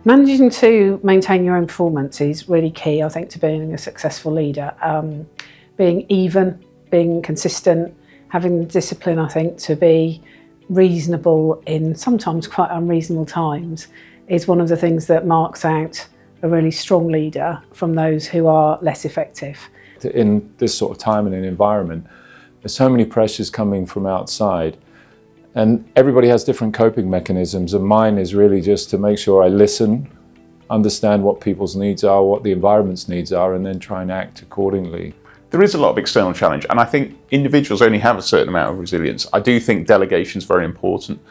Managing to maintain your own performance is really key, I think, to being a successful leader. Being even, being consistent, having the discipline, I think, to be reasonable in sometimes quite unreasonable times is one of the things that marks out a really strong leader from those who are less effective. In this sort of time and an environment, there's so many pressures coming from outside. And everybody has different coping mechanisms, and mine is really just to make sure I listen, understand what people's needs are, what the environment's needs are, and then try and act accordingly. There is a lot of external challenge, and I think individuals only have a certain amount of resilience. I do think delegation is very important.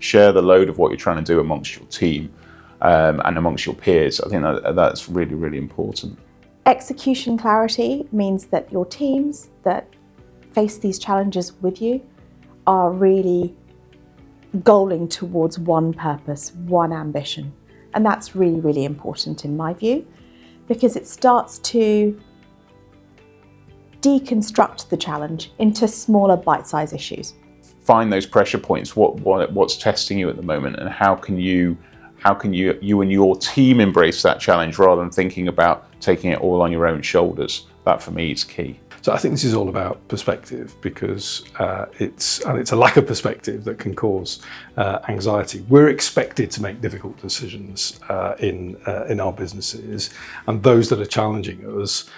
Share the load of what you're trying to do amongst your team and amongst your peers. I think that's really, really important. Execution clarity means that your teams that face these challenges with you are really goaling towards one purpose, one ambition. And that's really, really important in my view, because it starts to deconstruct the challenge into smaller bite-sized issues. Find those pressure points, what's testing you at the moment, and how can you and your team embrace that challenge rather than thinking about taking it all on your own shoulders. That for me is key. So I think this is all about perspective, because it's a lack of perspective that can cause anxiety. We're expected to make difficult decisions in our businesses, and those that are challenging us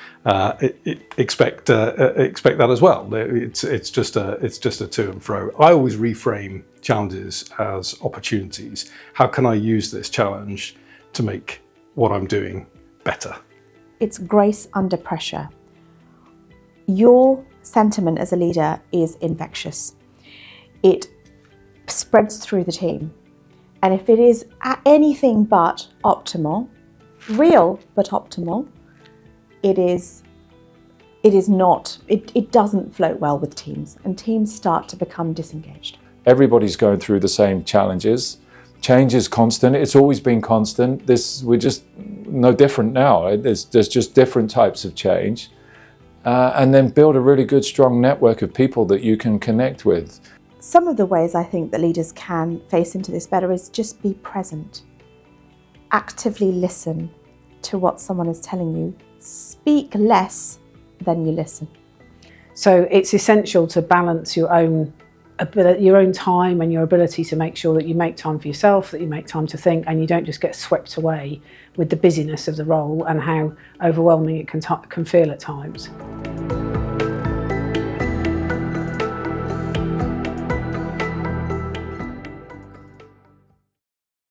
expect that as well. It's just a to and fro. I always reframe challenges as opportunities. How can I use this challenge to make what I'm doing better? It's grace under pressure. Your sentiment as a leader is infectious. It spreads through the team. And if it is anything but optimal, real but optimal, it doesn't float well with teams, and teams start to become disengaged. Everybody's going through the same challenges. Change is constant. It's always been constant. We're just no different now. There's just different types of change. And then build a really good, strong network of people that you can connect with. Some of the ways I think that leaders can face into this better is just be present. Actively listen to what someone is telling you. Speak less than you listen. So it's essential to balance your own time and your ability to make sure that you make time for yourself, that you make time to think, and you don't just get swept away with the busyness of the role and how overwhelming it can feel at times.